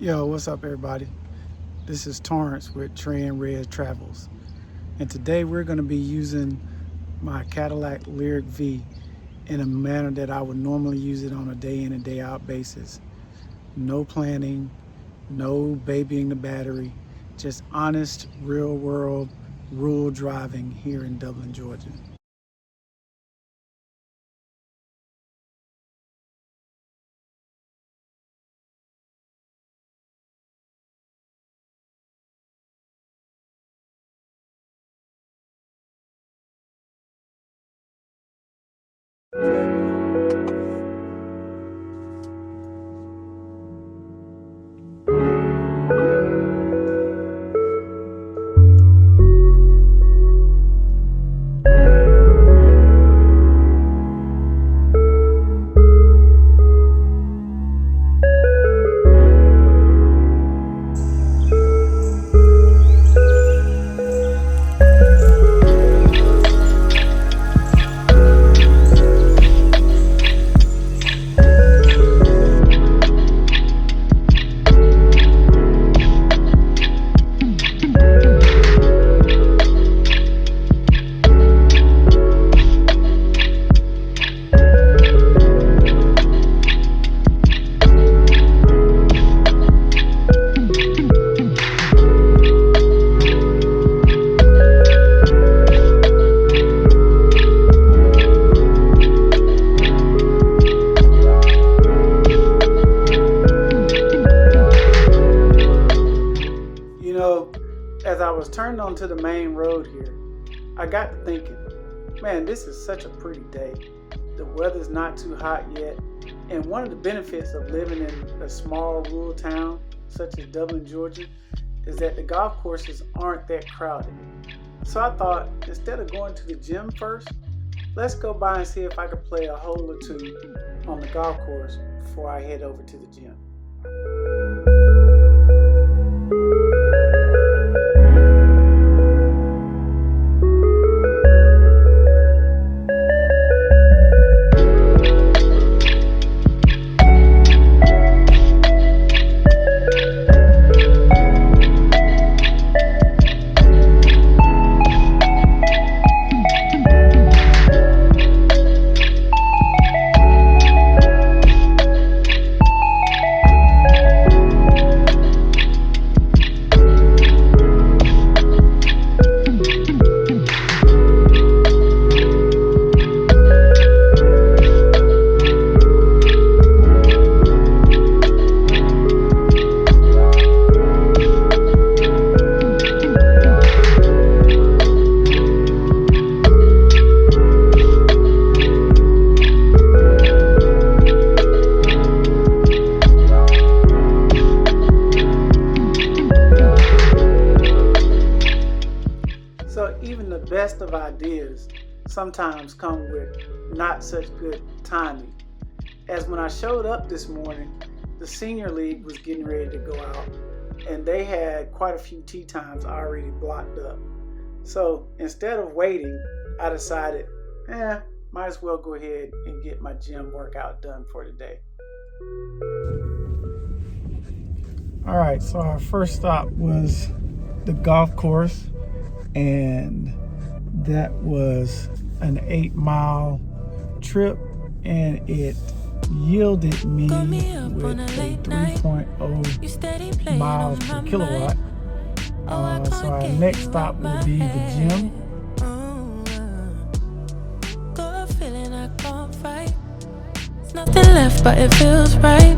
Yo, what's up, everybody? This is Torrance with Chores Travels, and today we're going to be using my Cadillac Lyric V in a manner that I would normally use it on a day in and day out basis. No planning, no babying the battery, just honest, real world, rural driving here in Dublin, Georgia. As I was turning onto the main road here, I got to thinking, man, this is such a pretty day. The weather's not too hot yet, and one of the benefits of living in a small rural town such as Dublin, Georgia, is that the golf courses aren't that crowded. So I thought, instead of going to the gym first, let's go by and see if I could play a hole or two on the golf course before I head over to the gym. Even the best of ideas sometimes come with not such good timing. As when I showed up this morning, the senior league was getting ready to go out, and they had quite a few tee times already blocked up. So instead of waiting, I decided, might as well go ahead and get my gym workout done for today. All right, so our first stop was the golf course, and that was an 8-mile trip, and it yielded me with a 3.0 miles per kilowatt. So our next stop will be the gym. Nothing left, but it feels right.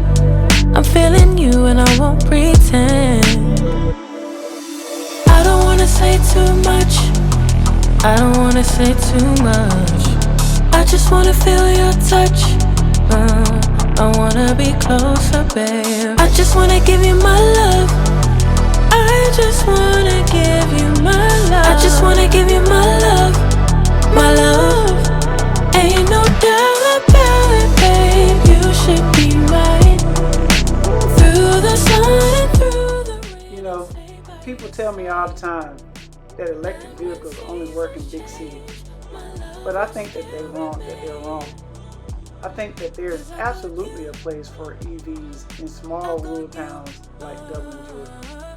I'm feeling you and I won't pretend. I don't wanna say too much, I don't wanna say too much. I just wanna feel your touch, I wanna be closer, babe. I just wanna give you my love, I just wanna give you my love. I just wanna give you my love, my love. Ain't no doubt about it, babe, you should be mine. Through the sun and through the rain. You know, people tell me all the time that electric vehicles only work in big cities, but I think that they're wrong. I think that there's absolutely a place for EVs in small rural towns like Dublin, Georgia.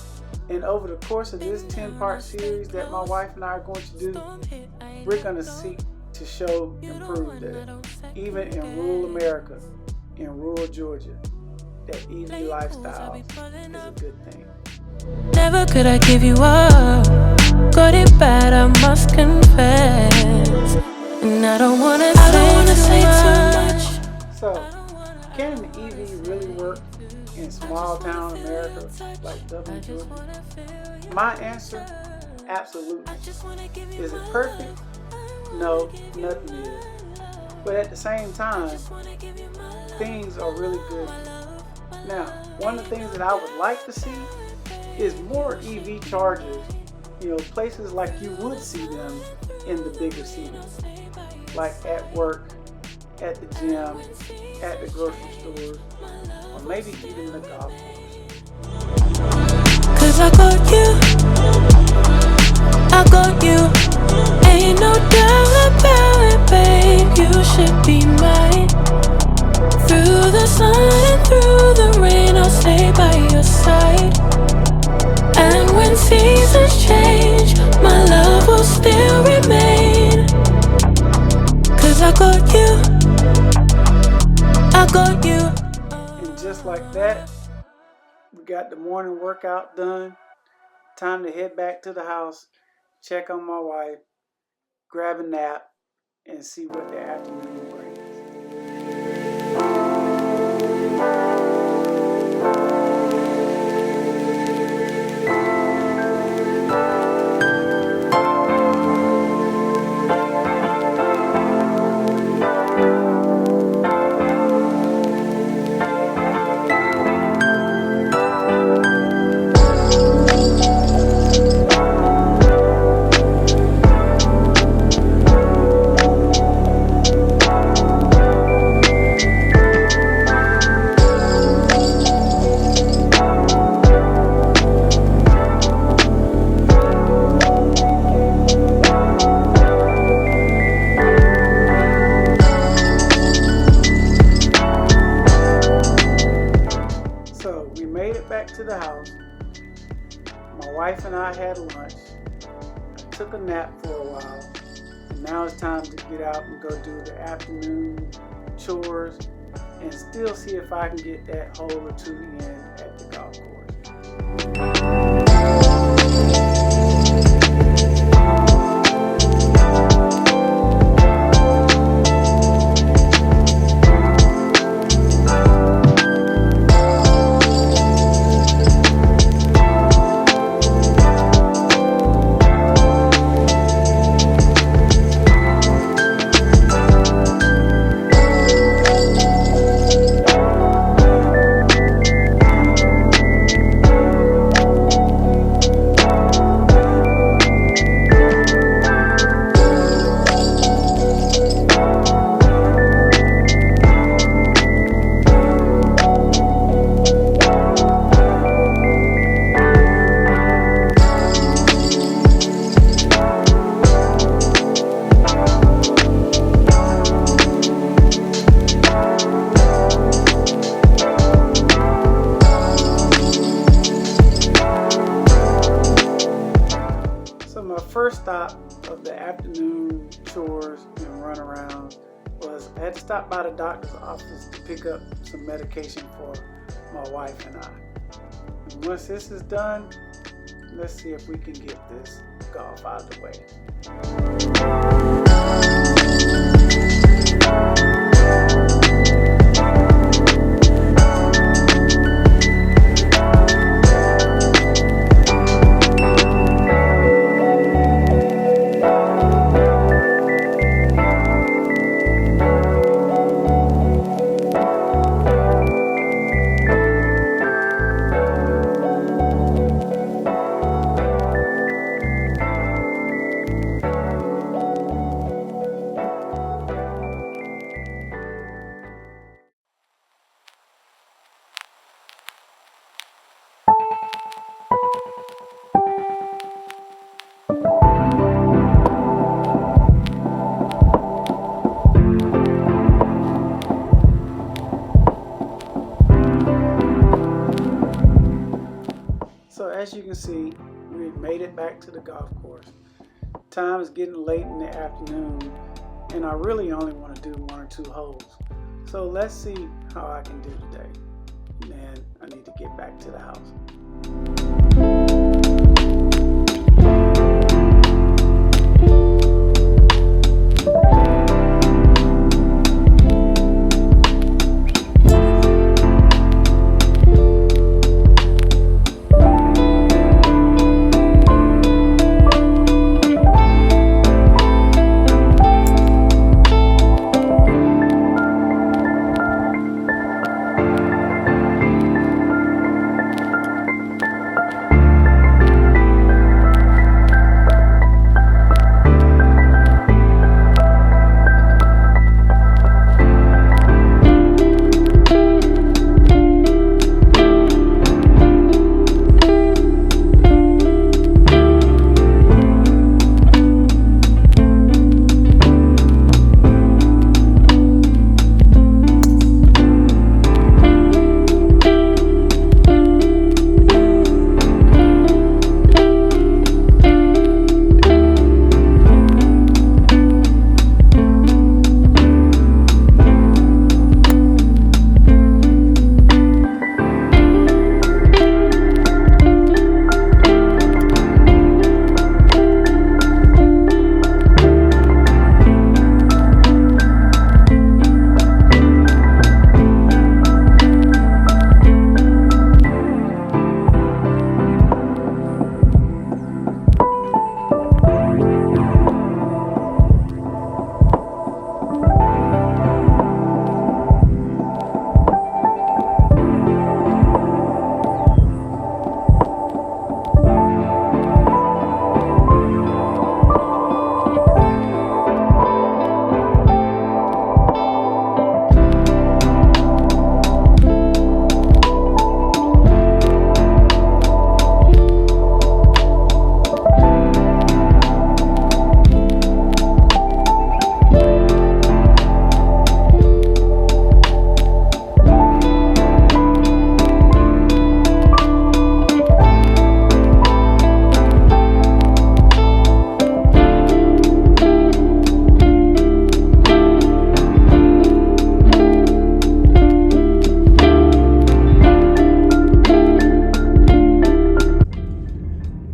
And over the course of this 10-part series that my wife and I are going to do, we're going to seek to show and prove that even in rural America, in rural Georgia, that EV lifestyle is a good thing. Never could I give you up. Got it bad, I must confess. And I don't wanna say too much. So, can an EV really work in small town America like Dublin, Georgia? My answer, absolutely. Is it perfect? No, nothing is. But at the same time, things are really good. Now, one of the things that I would like to see is more EV chargers, places like you would see them in the bigger cities, like at work, at the gym, at the grocery stores, or maybe even the golf course. 'Cause I got you, ain't no doubt about it, babe, you should be mine. Through the sun and through the rain, I'll stay by your side. And when seasons change, my love will still remain. 'Cause I got you. And just like that, we got the morning workout done. Time to head back to the house, check on my wife, grab a nap, and see what the afternoon brings. To the house. My wife and I had lunch. I took a nap for a while. And now it's time to get out and go do the afternoon chores and still see if I can get that hole or two in at the golf course. First stop of the afternoon chores and run around was I had to stop by the doctor's office to pick up some medication for my wife and I. And once this is done, let's see if we can get this golf out of the way. as you can see, we've made it back to the golf course. Time is getting late in the afternoon, and I really only want to do 1 or 2 holes. So let's see how I can do today. And then I need to get back to the house.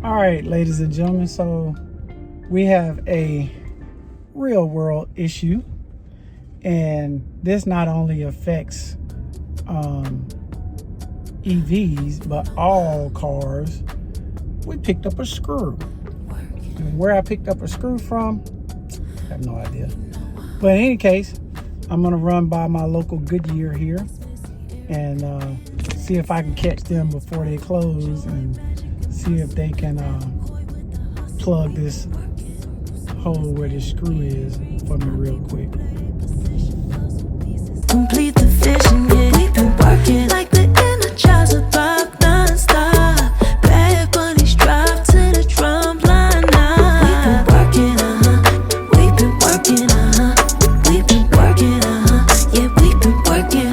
Alright, ladies and gentlemen, so we have a real world issue, and this not only affects EVs but all cars. We picked up a screw, and where I picked up a screw from, I have no idea. But in any case, I'm gonna run by my local Goodyear here and see if I can catch them before they close, and see if they can plug this hole where this screw is for me real quick. Complete the vision, yeah. We've been working like the Energizer Buck non-stop. Bad bunnies drive to the drum line now. We've been working, we've been working, we've been working, yeah, we've been working,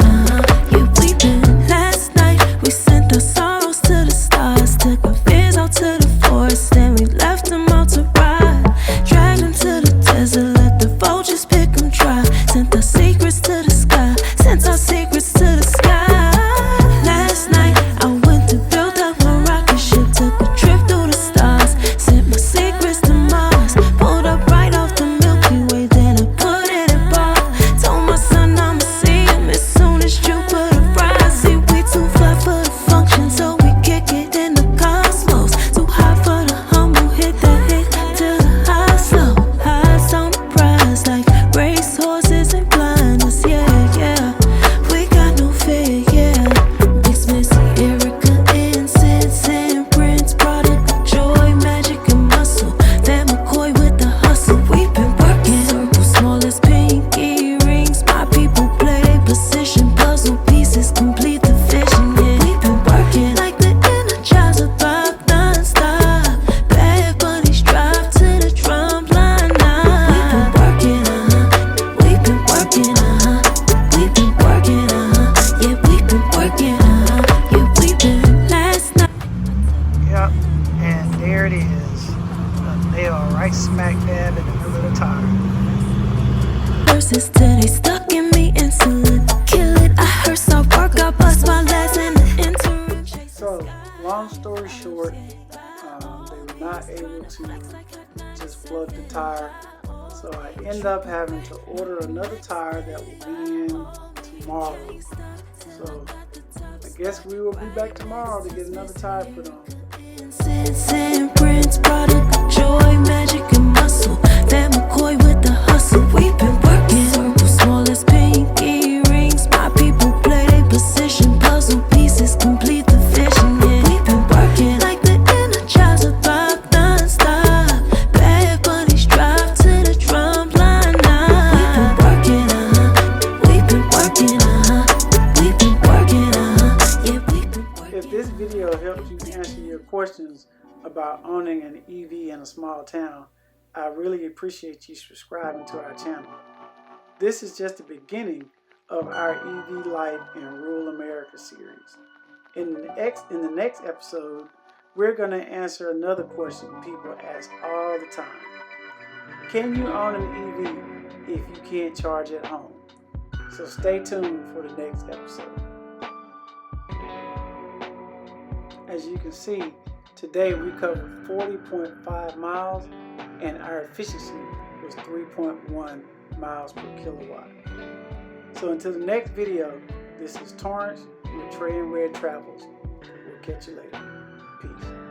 yeah, we've been. Last night we sent our sorrows to the stars, took our fears out to the forest, and we left them out to ride. Dragged them to the desert, let the vultures pick them dry. Sent our secrets to the sky, sent our secrets to the sky. Last night I went to build up my rocket ship, took a trip through the stars, sent my secrets to Mars. Pulled up right off the Milky Way, then I put it in bar. Told my son I'ma see him as soon as Jupiter rise. See, we too fly for the function, so we kick it in the cosmos. Too high for the humble, hit that hit till the high slow. Highs on the prize like race horses and blinders, yeah. nurses till they stuck in me insulin. Kill it, I heard soft work, I bust my legs in the interim. So, long story short, they were not able to just plug the tire. So I end up having to order another tire that will be in tomorrow. So I guess we will be back tomorrow to get another tire put on. Prince, product, joy, magic, and muscle. That McCoy with the hustle. We've been working. Circle, small as pinky rings. My people play their position. Puzzle pieces complete the vision. Yeah, we've been working like the Energizer rock non-stop. Bad bunnies drive to the drum line now. We've been working, We've been working, We've been working, Yeah, we've been working. If this video helped you answer your questions about owning an EV in a small town, I really appreciate you subscribing to our channel. This is just the beginning of our EV Life in Rural America series. In the next episode, we're going to answer another question people ask all the time. Can you own an EV if you can't charge at home? So stay tuned for the next episode. As you can see, today we covered 40.5 miles and our efficiency was 3.1 miles per kilowatt. So until the next video, this is Torrance with Trey and Red Travels. We'll catch you later. Peace.